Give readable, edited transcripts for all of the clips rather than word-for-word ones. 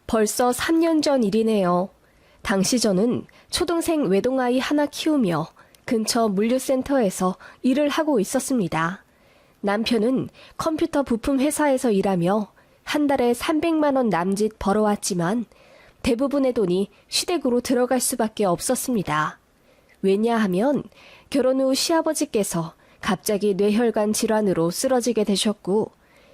벌써 3년 전 일이네요. 당시 저는 초등생 외동아이 하나 키우며 근처 물류센터에서 일을 하고 있었습니다. 남편은 컴퓨터 부품 회사에서 일하며 한 달에 300만 원 남짓 벌어왔지만 대부분의 돈이 시댁으로 들어갈 수밖에 없었습니다. 왜냐하면 결혼 후 시아버지께서 갑자기 뇌혈관 질환으로 쓰러지게 되셨고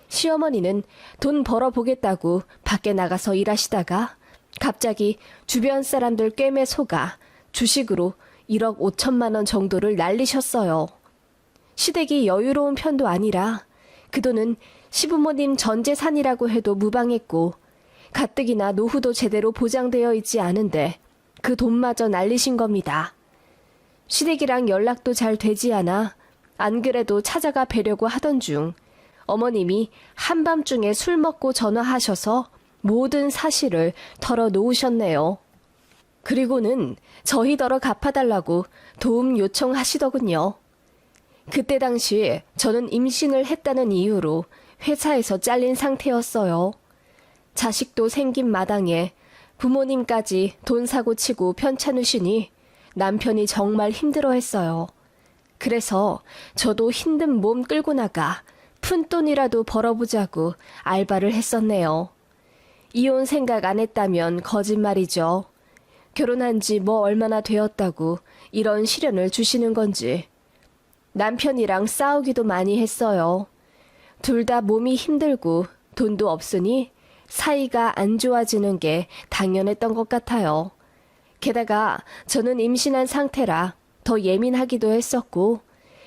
시어머니는 돈 벌어보겠다고 밖에 나가서 일하시다가 갑자기 주변 사람들 꿰매 속아 주식으로 1억 5천만 원 정도를 날리셨어요. 시댁이 여유로운 편도 아니라 그 돈은 시부모님 전 재산이라고 해도 무방했고 가뜩이나 노후도 제대로 보장되어 있지 않은데 그 돈마저 날리신 겁니다. 시댁이랑 연락도 잘 되지 않아 안 그래도 찾아가 뵈려고 하던 중 어머님이 한밤중에 술 먹고 전화하셔서 모든 사실을 털어놓으셨네요. 그리고는 저희더러 갚아달라고 도움 요청하시더군요. 그때 당시 저는 임신을 했다는 이유로 회사에서 잘린 상태였어요. 자식도 생긴 마당에 부모님까지 돈 사고 치고 편찮으시니 남편이 정말 힘들어했어요. 그래서 저도 힘든 몸 끌고 나가 푼돈이라도 벌어보자고 알바를 했었네요. 이혼 생각 안 했다면 거짓말이죠. 결혼한 지 뭐 얼마나 되었다고 이런 시련을 주시는 건지. 남편이랑 싸우기도 많이 했어요. 둘 다 몸이 힘들고 돈도 없으니 사이가 안 좋아지는 게 당연했던 것 같아요. 게다가 저는 임신한 상태라 더 예민하기도 했었고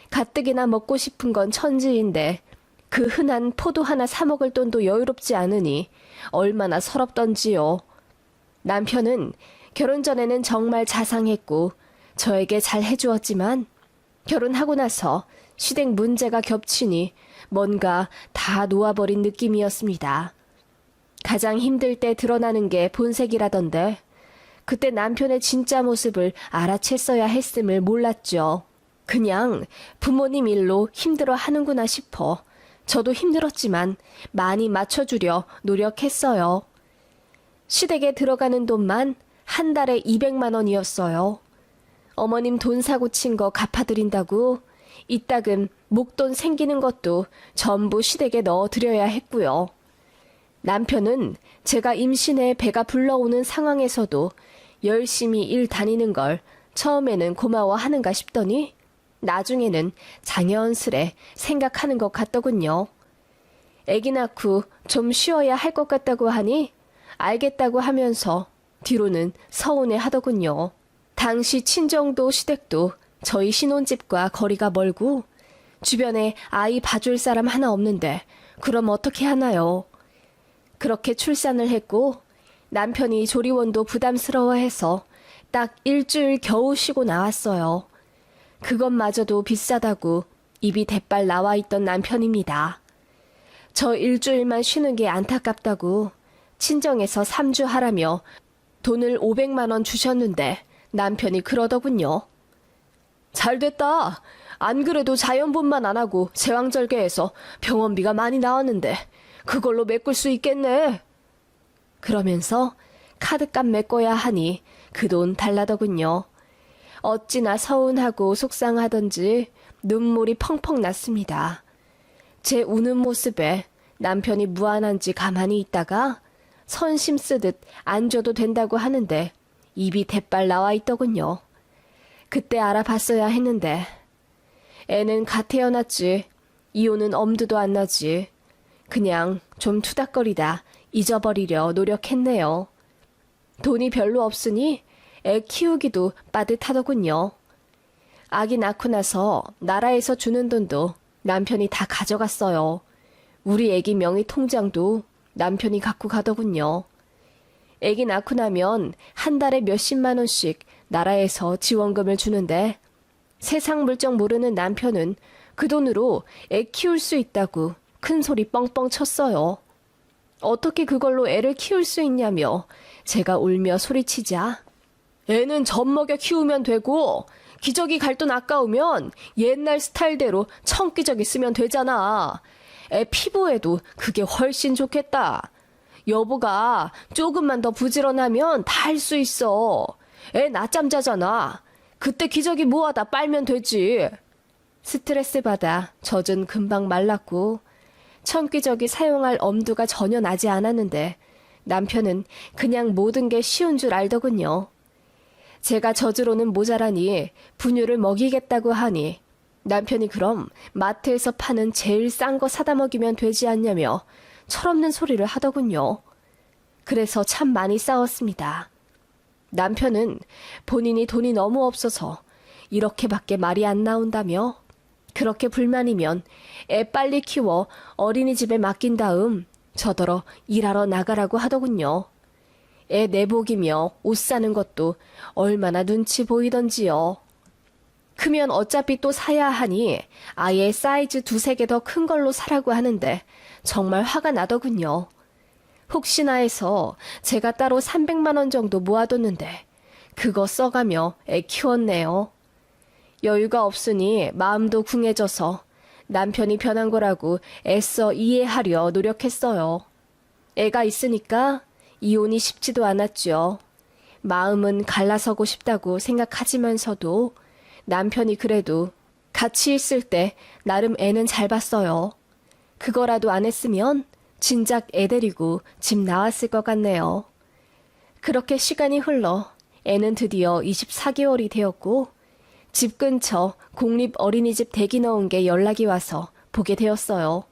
가뜩이나 먹고 싶은 건 천지인데 그 흔한 포도 하나 사 먹을 돈도 여유롭지 않으니 얼마나 서럽던지요. 남편은 결혼 전에는 정말 자상했고 저에게 잘 해주었지만 결혼하고 나서 시댁 문제가 겹치니 뭔가 다 놓아버린 느낌이었습니다. 가장 힘들 때 드러나는 게 본색이라던데 그때 남편의 진짜 모습을 알아챘어야 했음을 몰랐죠. 그냥 부모님 일로 힘들어 하는구나 싶어 저도 힘들었지만 많이 맞춰주려 노력했어요. 시댁에 들어가는 돈만 한 달에 200만 원이었어요. 어머님 돈 사고 친 거 갚아드린다고 이따금 목돈 생기는 것도 전부 시댁에 넣어드려야 했고요. 남편은 제가 임신해 배가 불러오는 상황에서도 열심히 일 다니는 걸 처음에는 고마워하는가 싶더니 나중에는 장연스레 생각하는 것 같더군요. 애기 낳고 좀 쉬어야 할 것 같다고 하니 알겠다고 하면서 뒤로는 서운해 하더군요. 당시 친정도 시댁도 저희 신혼집과 거리가 멀고 주변에 아이 봐줄 사람 하나 없는데 그럼 어떻게 하나요? 그렇게 출산을 했고 남편이 조리원도 부담스러워해서 딱 일주일 겨우 쉬고 나왔어요. 그것마저도 비싸다고 입이 대빨 나와 있던 남편입니다. 저 일주일만 쉬는 게 안타깝다고 친정에서 3주 하라며 돈을 500만 원 주셨는데 남편이 그러더군요. 잘됐다. 안 그래도 자연분만 안 하고 제왕절개해서 병원비가 많이 나왔는데 그걸로 메꿀 수 있겠네. 그러면서 카드값 메꿔야 하니 그 돈 달라더군요. 어찌나 서운하고 속상하던지 눈물이 펑펑 났습니다. 제 우는 모습에 남편이 무안한지 가만히 있다가 선심 쓰듯 안 줘도 된다고 하는데 입이 대빨 나와 있더군요. 그때 알아봤어야 했는데 애는 갓 태어났지 이혼은 엄두도 안 나지 그냥 좀 투닥거리다 잊어버리려 노력했네요. 돈이 별로 없으니 애 키우기도 빠듯하더군요. 아기 낳고 나서 나라에서 주는 돈도 남편이 다 가져갔어요. 우리 애기 명의 통장도 남편이 갖고 가더군요. 애기 낳고 나면 한 달에 몇십만 원씩 나라에서 지원금을 주는데 세상 물정 모르는 남편은 그 돈으로 애 키울 수 있다고 큰 소리 뻥뻥 쳤어요. 어떻게 그걸로 애를 키울 수 있냐며 제가 울며 소리치자 애는 젖 먹여 키우면 되고 기저귀 갈 돈 아까우면 옛날 스타일대로 청기저귀 쓰면 되잖아. 애 피부에도 그게 훨씬 좋겠다. 여보가 조금만 더 부지런하면 다 할 수 있어. 애 낮잠 자잖아. 그때 기저귀 모아다 빨면 되지. 스트레스 받아 젖은 금방 말랐고 천기저귀 사용할 엄두가 전혀 나지 않았는데 남편은 그냥 모든 게 쉬운 줄 알더군요. 제가 젖으로는 모자라니 분유를 먹이겠다고 하니 남편이 그럼 마트에서 파는 제일 싼 거 사다 먹이면 되지 않냐며 철없는 소리를 하더군요. 그래서 참 많이 싸웠습니다. 남편은 본인이 돈이 너무 없어서 이렇게밖에 말이 안 나온다며 그렇게 불만이면 애 빨리 키워 어린이집에 맡긴 다음 저더러 일하러 나가라고 하더군요. 애 내복이며 옷 사는 것도 얼마나 눈치 보이던지요. 크면 어차피 또 사야 하니 아예 사이즈 2-3개 더 큰 걸로 사라고 하는데 정말 화가 나더군요. 혹시나 해서 제가 따로 300만 원 정도 모아뒀는데 그거 써가며 애 키웠네요. 여유가 없으니 마음도 궁해져서 남편이 변한 거라고 애써 이해하려 노력했어요. 애가 있으니까 이혼이 쉽지도 않았죠. 마음은 갈라서고 싶다고 생각하지만서도 남편이 그래도 같이 있을 때 나름 애는 잘 봤어요. 그거라도 안 했으면 진작 애 데리고 집 나왔을 것 같네요. 그렇게 시간이 흘러 애는 드디어 24개월이 되었고 집 근처 공립 어린이집 대기 넣은 게 연락이 와서 보게 되었어요.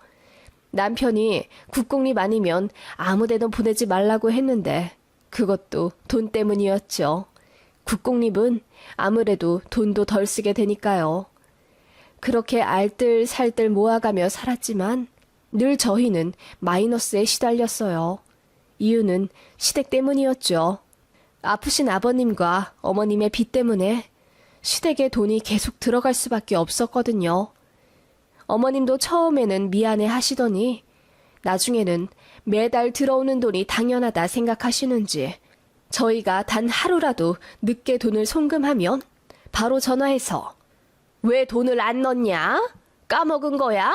남편이 국공립 아니면 아무데나 보내지 말라고 했는데 그것도 돈 때문이었죠. 국공립은 아무래도 돈도 덜 쓰게 되니까요. 그렇게 알뜰살뜰 모아가며 살았지만 늘 저희는 마이너스에 시달렸어요. 이유는 시댁 때문이었죠. 아프신 아버님과 어머님의 빚 때문에 시댁에 돈이 계속 들어갈 수밖에 없었거든요. 어머님도 처음에는 미안해 하시더니 나중에는 매달 들어오는 돈이 당연하다 생각하시는지 저희가 단 하루라도 늦게 돈을 송금하면 바로 전화해서 왜 돈을 안 넣냐? 까먹은 거야?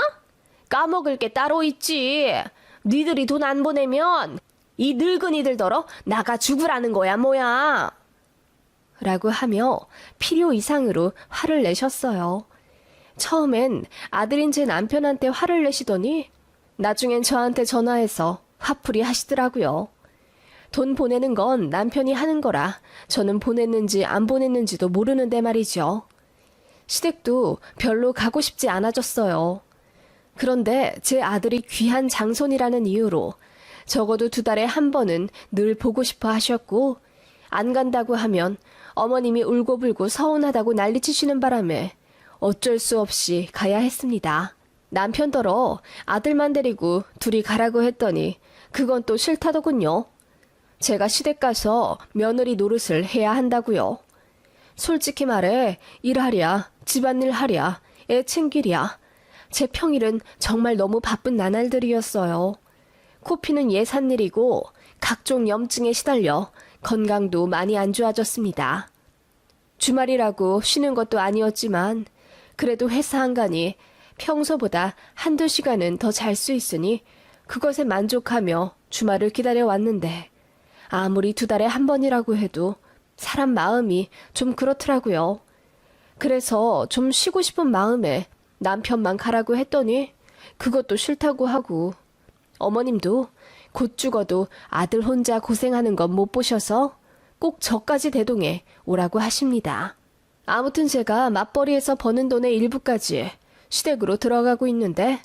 까먹을 게 따로 있지. 니들이 돈 안 보내면 이 늙은이들더러 나가 죽으라는 거야 뭐야. 라고 하며 필요 이상으로 화를 내셨어요. 처음엔 아들인 제 남편한테 화를 내시더니 나중엔 저한테 전화해서 화풀이 하시더라고요. 돈 보내는 건 남편이 하는 거라 저는 보냈는지 안 보냈는지도 모르는데 말이죠. 시댁도 별로 가고 싶지 않아졌어요. 그런데 제 아들이 귀한 장손이라는 이유로 적어도 2달에 한 번은 늘 보고 싶어 하셨고 안 간다고 하면 어머님이 울고불고 서운하다고 난리치시는 바람에 어쩔 수 없이 가야 했습니다. 남편더러 아들만 데리고 둘이 가라고 했더니 그건 또 싫다더군요. 제가 시댁 가서 며느리 노릇을 해야 한다고요. 솔직히 말해 일하랴, 집안일 하랴, 애 챙기랴. 제 평일은 정말 너무 바쁜 나날들이었어요. 코피는 예산일이고 각종 염증에 시달려 건강도 많이 안 좋아졌습니다. 주말이라고 쉬는 것도 아니었지만 그래도 회사 한가니 평소보다 1-2시간은 더 잘 수 있으니 그것에 만족하며 주말을 기다려왔는데 아무리 2달에 한 번이라고 해도 사람 마음이 좀 그렇더라고요. 그래서 좀 쉬고 싶은 마음에 남편만 가라고 했더니 그것도 싫다고 하고 어머님도 곧 죽어도 아들 혼자 고생하는 건 못 보셔서 꼭 저까지 대동해 오라고 하십니다. 아무튼 제가 맞벌이에서 버는 돈의 일부까지 시댁으로 들어가고 있는데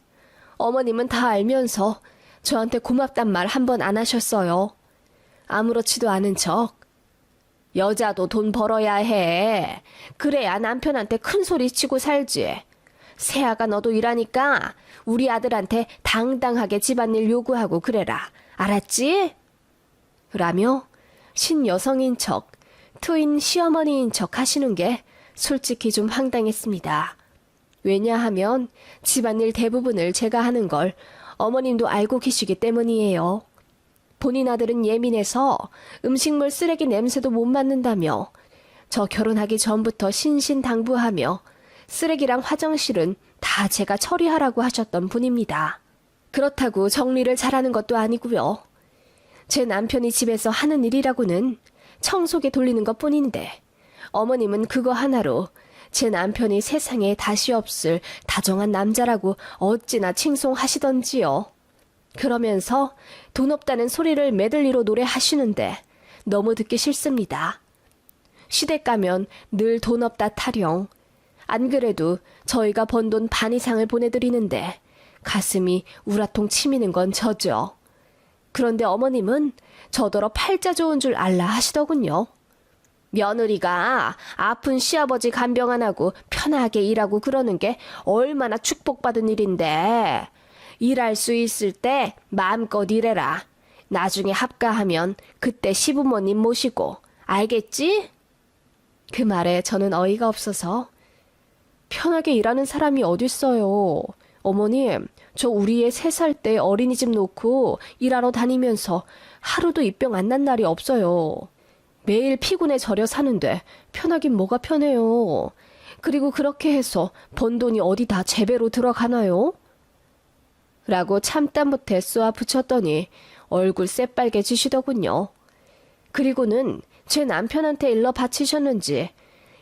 어머님은 다 알면서 저한테 고맙단 말 한 번 안 하셨어요. 아무렇지도 않은 척 여자도 돈 벌어야 해. 그래야 남편한테 큰 소리 치고 살지. 새아가 너도 일하니까 우리 아들한테 당당하게 집안일 요구하고 그래라. 알았지? 라며 신여성인 척, 트윈 시어머니인 척 하시는 게 솔직히 좀 황당했습니다. 왜냐하면 집안일 대부분을 제가 하는 걸 어머님도 알고 계시기 때문이에요. 본인 아들은 예민해서 음식물 쓰레기 냄새도 못 맡는다며 저 결혼하기 전부터 신신당부하며 쓰레기랑 화장실은 다 제가 처리하라고 하셨던 분입니다. 그렇다고 정리를 잘하는 것도 아니고요. 제 남편이 집에서 하는 일이라고는 청소기 돌리는 것 뿐인데 어머님은 그거 하나로 제 남편이 세상에 다시 없을 다정한 남자라고 어찌나 칭송하시던지요. 그러면서 돈 없다는 소리를 메들리로 노래하시는데 너무 듣기 싫습니다. 시댁 가면 늘 돈 없다 타령. 안 그래도 저희가 번 돈 반 이상을 보내드리는데 가슴이 우라통 치미는 건 저죠. 그런데 어머님은 저더러 팔자 좋은 줄 알라 하시더군요. 며느리가 아픈 시아버지 간병 안 하고 편하게 일하고 그러는 게 얼마나 축복받은 일인데 일할 수 있을 때 마음껏 일해라. 나중에 합가하면 그때 시부모님 모시고 알겠지? 그 말에 저는 어이가 없어서 편하게 일하는 사람이 어딨어요. 어머님, 저 우리 애 3살 때 어린이집 놓고 일하러 다니면서 하루도 입병 안 난 날이 없어요. 매일 피곤해 절여 사는데 편하긴 뭐가 편해요. 그리고 그렇게 해서 번 돈이 어디 다 제배로 들어가나요? 라고 참다 못해 쏘아 붙였더니 얼굴 새빨개지시더군요. 그리고는 제 남편한테 일러 바치셨는지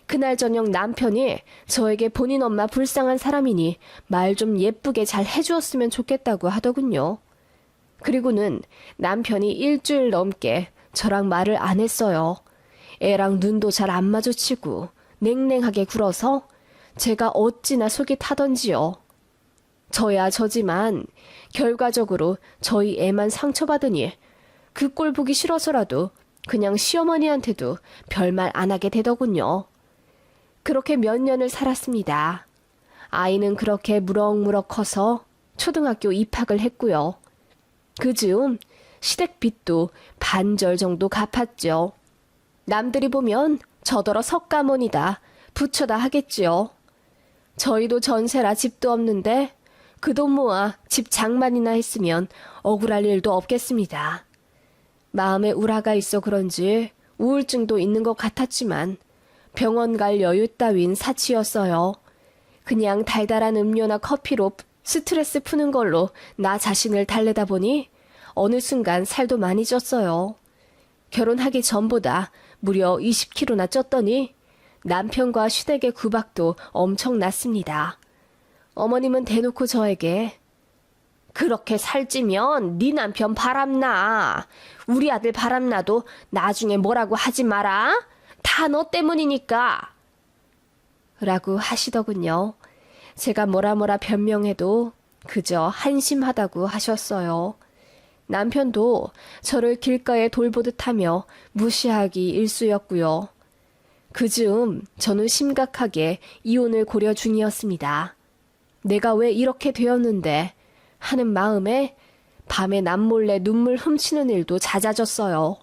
그날 저녁 남편이 저에게 본인 엄마 불쌍한 사람이니 말 좀 예쁘게 잘 해주었으면 좋겠다고 하더군요. 그리고는 남편이 일주일 넘게 저랑 말을 안 했어요. 애랑 눈도 잘 안 마주치고 냉랭하게 굴어서 제가 어찌나 속이 타던지요. 저야 저지만 결과적으로 저희 애만 상처받으니 그 꼴 보기 싫어서라도 그냥 시어머니한테도 별말 안 하게 되더군요. 그렇게 몇 년을 살았습니다. 아이는 그렇게 무럭무럭 커서 초등학교 입학을 했고요. 그 즈음 시댁 빚도 반절 정도 갚았죠. 남들이 보면 저더러 석가모니다 부처다 하겠지요. 저희도 전세라 집도 없는데 그 돈 모아 집 장만이나 했으면 억울할 일도 없겠습니다. 마음에 우라가 있어 그런지 우울증도 있는 것 같았지만 병원 갈 여유 따윈 사치였어요. 그냥 달달한 음료나 커피로 스트레스 푸는 걸로 나 자신을 달래다 보니 어느 순간 살도 많이 쪘어요. 결혼하기 전보다 무려 20kg나 쪘더니 남편과 시댁의 구박도 엄청 났습니다. 어머님은 대놓고 저에게 그렇게 살찌면 네 남편 바람나. 우리 아들 바람나도 나중에 뭐라고 하지 마라. 다 너 때문이니까. 라고 하시더군요. 제가 뭐라 변명해도 그저 한심하다고 하셨어요. 남편도 저를 길가에 돌보듯 하며 무시하기 일쑤였고요. 그 즈음 저는 심각하게 이혼을 고려 중이었습니다. 내가 왜 이렇게 되었는데 하는 마음에 밤에 남몰래 눈물 훔치는 일도 잦아졌어요.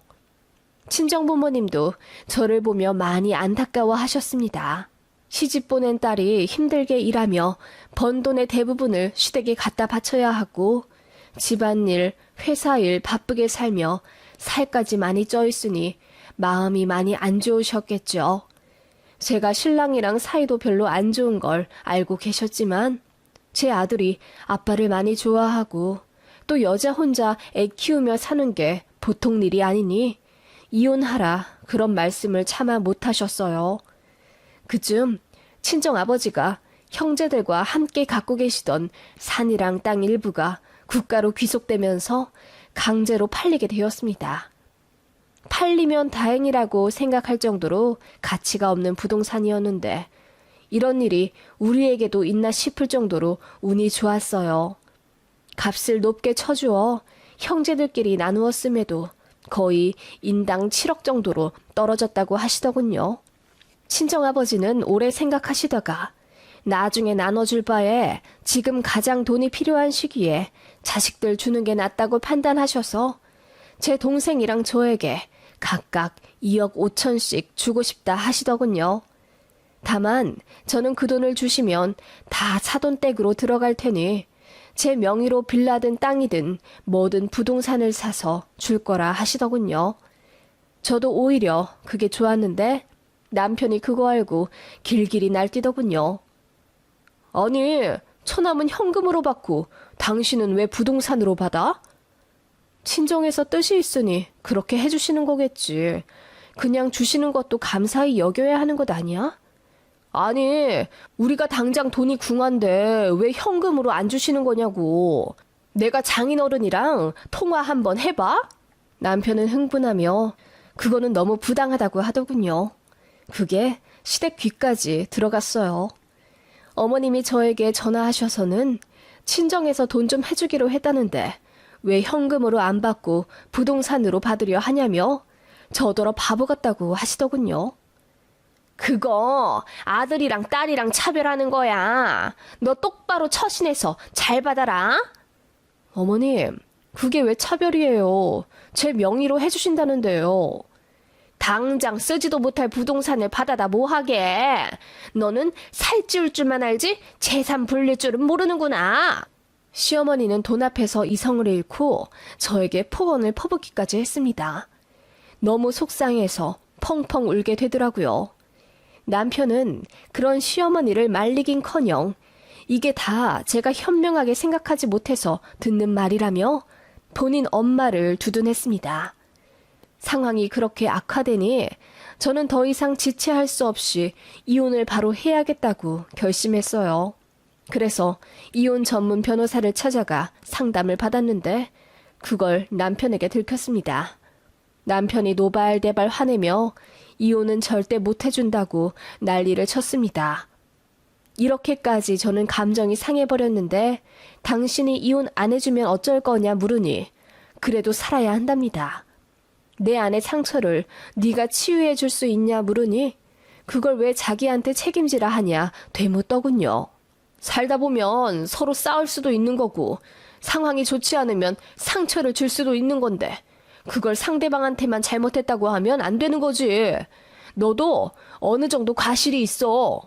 친정부모님도 저를 보며 많이 안타까워 하셨습니다. 시집 보낸 딸이 힘들게 일하며 번 돈의 대부분을 시댁에 갖다 바쳐야 하고 집안일, 회사일 바쁘게 살며 살까지 많이 쪄 있으니 마음이 많이 안 좋으셨겠죠. 제가 신랑이랑 사이도 별로 안 좋은 걸 알고 계셨지만 제 아들이 아빠를 많이 좋아하고 또 여자 혼자 애 키우며 사는 게 보통 일이 아니니 이혼하라 그런 말씀을 차마 못하셨어요. 그쯤 친정아버지가 형제들과 함께 갖고 계시던 산이랑 땅 일부가 국가로 귀속되면서 강제로 팔리게 되었습니다. 팔리면 다행이라고 생각할 정도로 가치가 없는 부동산이었는데 이런 일이 우리에게도 있나 싶을 정도로 운이 좋았어요. 값을 높게 쳐주어 형제들끼리 나누었음에도 거의 인당 7억 정도로 떨어졌다고 하시더군요. 친정아버지는 오래 생각하시다가 나중에 나눠줄 바에 지금 가장 돈이 필요한 시기에 자식들 주는 게 낫다고 판단하셔서 제 동생이랑 저에게 각각 2억 5천씩 주고 싶다 하시더군요. 다만 저는 그 돈을 주시면 다 사돈댁으로 들어갈 테니 제 명의로 빌라든 땅이든 뭐든 부동산을 사서 줄 거라 하시더군요. 저도 오히려 그게 좋았는데 남편이 그거 알고 길길이 날뛰더군요. 아니, 처남은 현금으로 받고 당신은 왜 부동산으로 받아? 친정에서 뜻이 있으니 그렇게 해주시는 거겠지. 그냥 주시는 것도 감사히 여겨야 하는 것 아니야? 아니, 우리가 당장 돈이 궁한데 왜 현금으로 안 주시는 거냐고. 내가 장인어른이랑 통화 한번 해봐? 남편은 흥분하며 그거는 너무 부당하다고 하더군요. 그게 시댁 귀까지 들어갔어요. 어머님이 저에게 전화하셔서는 친정에서 돈 좀 해주기로 했다는데 왜 현금으로 안 받고 부동산으로 받으려 하냐며 저더러 바보 같다고 하시더군요. 그거 아들이랑 딸이랑 차별하는 거야. 너 똑바로 처신해서 잘 받아라. 어머님, 그게 왜 차별이에요? 제 명의로 해주신다는데요. 당장 쓰지도 못할 부동산을 받아다 뭐하게. 너는 살찌울 줄만 알지 재산 불릴 줄은 모르는구나. 시어머니는 돈 앞에서 이성을 잃고 저에게 폭언을 퍼붓기까지 했습니다. 너무 속상해서 펑펑 울게 되더라고요. 남편은 그런 시어머니를 말리긴커녕 이게 다 제가 현명하게 생각하지 못해서 듣는 말이라며 본인 엄마를 두둔했습니다. 상황이 그렇게 악화되니 저는 더 이상 지체할 수 없이 이혼을 바로 해야겠다고 결심했어요. 그래서 이혼 전문 변호사를 찾아가 상담을 받았는데 그걸 남편에게 들켰습니다. 남편이 노발대발 화내며 이혼은 절대 못 해준다고 난리를 쳤습니다. 이렇게까지 저는 감정이 상해버렸는데 당신이 이혼 안 해주면 어쩔 거냐 물으니 그래도 살아야 한답니다. 내 안의 상처를 네가 치유해 줄 수 있냐 물으니 그걸 왜 자기한테 책임지라 하냐 되묻더군요. 살다 보면 서로 싸울 수도 있는 거고 상황이 좋지 않으면 상처를 줄 수도 있는 건데 그걸 상대방한테만 잘못했다고 하면 안 되는 거지. 너도 어느 정도 과실이 있어.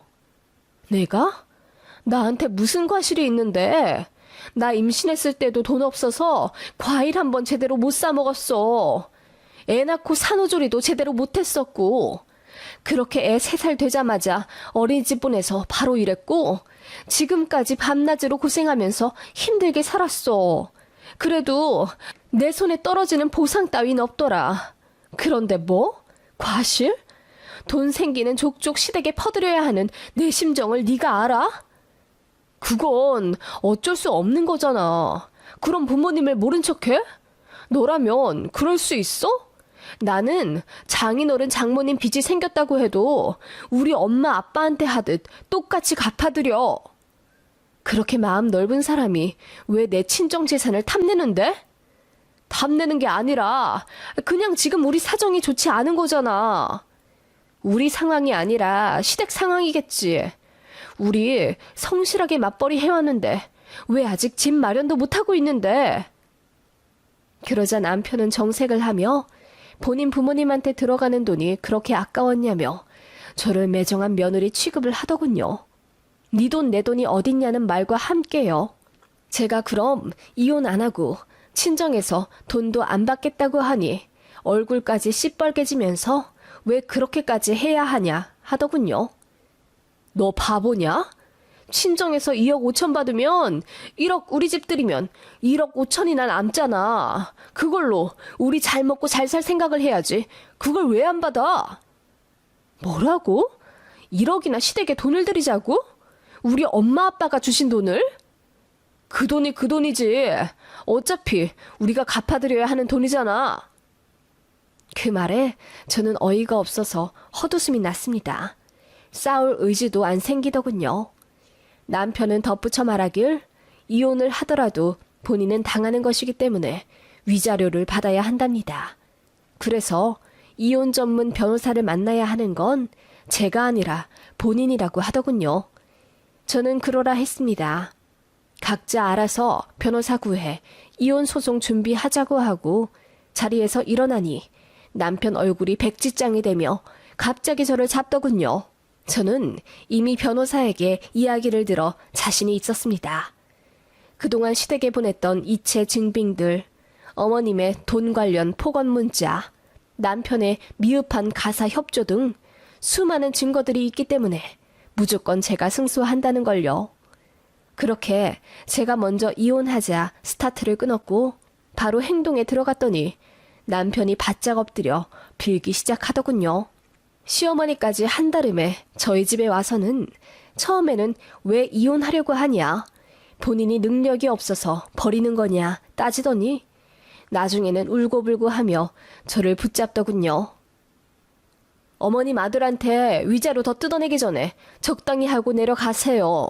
내가? 나한테 무슨 과실이 있는데? 나 임신했을 때도 돈 없어서 과일 한 번 제대로 못 사 먹었어. 애 낳고 산후조리도 제대로 못했었고 그렇게 애 3살 되자마자 어린이집 보내서 바로 일했고 지금까지 밤낮으로 고생하면서 힘들게 살았어. 그래도 내 손에 떨어지는 보상 따윈 없더라. 그런데 뭐? 과실? 돈 생기는 족족 시댁에 퍼드려야 하는 내 심정을 네가 알아? 그건 어쩔 수 없는 거잖아. 그럼 부모님을 모른 척해? 너라면 그럴 수 있어? 나는 장인어른 장모님 빚이 생겼다고 해도 우리 엄마 아빠한테 하듯 똑같이 갚아드려. 그렇게 마음 넓은 사람이 왜 내 친정 재산을 탐내는데? 탐내는 게 아니라 그냥 지금 우리 사정이 좋지 않은 거잖아. 우리 상황이 아니라 시댁 상황이겠지. 우리 성실하게 맞벌이 해왔는데 왜 아직 집 마련도 못하고 있는데. 그러자 남편은 정색을 하며 본인 부모님한테 들어가는 돈이 그렇게 아까웠냐며 저를 매정한 며느리 취급을 하더군요. 네 돈 내 돈이 어딨냐는 말과 함께요. 제가 그럼 이혼 안 하고 친정에서 돈도 안 받겠다고 하니 얼굴까지 시뻘개지면서 왜 그렇게까지 해야 하냐 하더군요. 너 바보냐? 친정에서 2억 5천 받으면 1억 우리 집 들이면 1억 5천이나 남잖아. 그걸로 우리 잘 먹고 잘 살 생각을 해야지. 그걸 왜 안 받아? 뭐라고? 1억이나 시댁에 돈을 들이자고? 우리 엄마 아빠가 주신 돈을? 그 돈이 그 돈이지. 어차피 우리가 갚아드려야 하는 돈이잖아. 그 말에 저는 어이가 없어서 헛웃음이 났습니다. 싸울 의지도 안 생기더군요. 남편은 덧붙여 말하길 이혼을 하더라도 본인은 당하는 것이기 때문에 위자료를 받아야 한답니다. 그래서 이혼 전문 변호사를 만나야 하는 건 제가 아니라 본인이라고 하더군요. 저는 그러라 했습니다. 각자 알아서 변호사 구해 이혼 소송 준비하자고 하고 자리에서 일어나니 남편 얼굴이 백지장이 되며 갑자기 저를 잡더군요. 저는 이미 변호사에게 이야기를 들어 자신이 있었습니다. 그동안 시댁에 보냈던 이체 증빙들, 어머님의 돈 관련 폭언 문자, 남편의 미흡한 가사 협조 등 수많은 증거들이 있기 때문에 무조건 제가 승소한다는 걸요. 그렇게 제가 먼저 이혼하자 스타트를 끊었고 바로 행동에 들어갔더니 남편이 바짝 엎드려 빌기 시작하더군요. 시어머니까지 한달음에 저희 집에 와서는 처음에는 왜 이혼하려고 하냐, 본인이 능력이 없어서 버리는 거냐 따지더니 나중에는 울고불고 하며 저를 붙잡더군요. 어머님 아들한테 위자료 더 뜯어내기 전에 적당히 하고 내려가세요.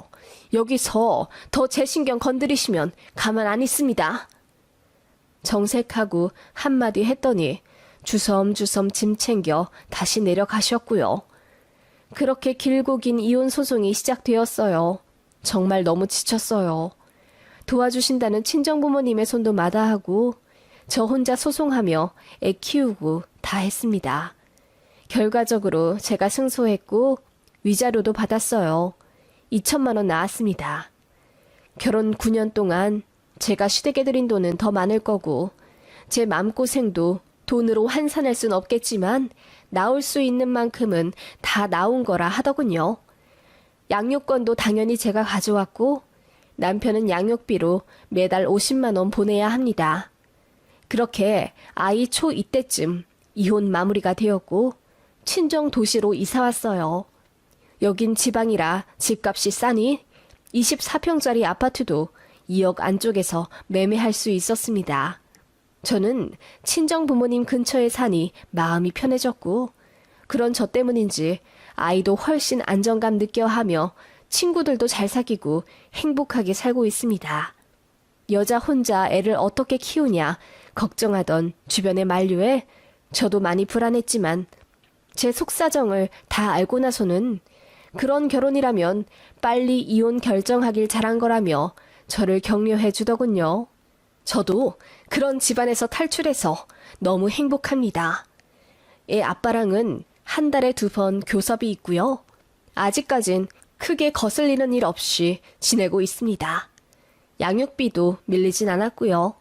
여기서 더 제 신경 건드리시면 가만 안 있습니다. 정색하고 한마디 했더니 주섬주섬 짐 챙겨 다시 내려가셨고요. 그렇게 길고 긴 이혼 소송이 시작되었어요. 정말 너무 지쳤어요. 도와주신다는 친정부모님의 손도 마다하고 저 혼자 소송하며 애 키우고 다 했습니다. 결과적으로 제가 승소했고 위자료도 받았어요. 2천만 원 나왔습니다. 결혼 9년 동안 제가 시댁에 들인 돈은 더 많을 거고 제 마음고생도 돈으로 환산할 순 없겠지만 나올 수 있는 만큼은 다 나온 거라 하더군요. 양육권도 당연히 제가 가져왔고 남편은 양육비로 매달 50만 원 보내야 합니다. 그렇게 아이 초 이때쯤 이혼 마무리가 되었고 친정 도시로 이사 왔어요. 여긴 지방이라 집값이 싸니 24평짜리 아파트도 2억 안쪽에서 매매할 수 있었습니다. 저는 친정 부모님 근처에 사니 마음이 편해졌고 그런 저 때문인지 아이도 훨씬 안정감 느껴 하며 친구들도 잘 사귀고 행복하게 살고 있습니다. 여자 혼자 애를 어떻게 키우냐 걱정하던 주변의 만류에 저도 많이 불안했지만 제 속사정을 다 알고 나서는 그런 결혼이라면 빨리 이혼 결정하길 잘한 거라며 저를 격려해 주더군요. 저도 그런 집안에서 탈출해서 너무 행복합니다. 애 아빠랑은 한 달에 2번 교섭이 있고요. 아직까진 크게 거슬리는 일 없이 지내고 있습니다. 양육비도 밀리진 않았고요.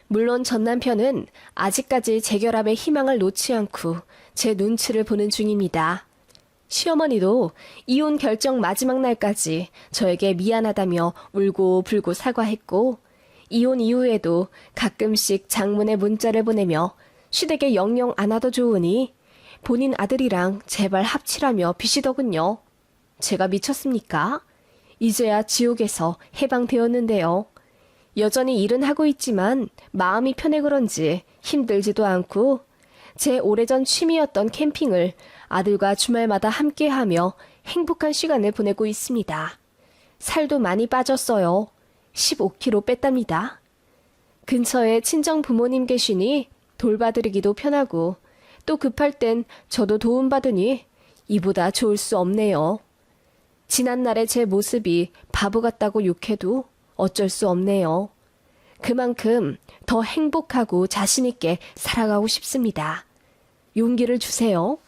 물론 전 남편은 아직까지 재결합의 희망을 놓지 않고 제 눈치를 보는 중입니다. 시어머니도 이혼 결정 마지막 날까지 저에게 미안하다며 울고 불고 사과했고 이혼 이후에도 가끔씩 장문의 문자를 보내며 시댁에 영영 안 와도 좋으니 본인 아들이랑 제발 합치라며 비시더군요. 제가 미쳤습니까? 이제야 지옥에서 해방되었는데요. 여전히 일은 하고 있지만 마음이 편해 그런지 힘들지도 않고 제 오래전 취미였던 캠핑을 아들과 주말마다 함께하며 행복한 시간을 보내고 있습니다. 살도 많이 빠졌어요. 15kg 뺐답니다. 근처에 친정 부모님 계시니 돌봐드리기도 편하고 또 급할 땐 저도 도움받으니 이보다 좋을 수 없네요. 지난날의 제 모습이 바보 같다고 욕해도 어쩔 수 없네요. 그만큼 더 행복하고 자신있게 살아가고 싶습니다. 용기를 주세요.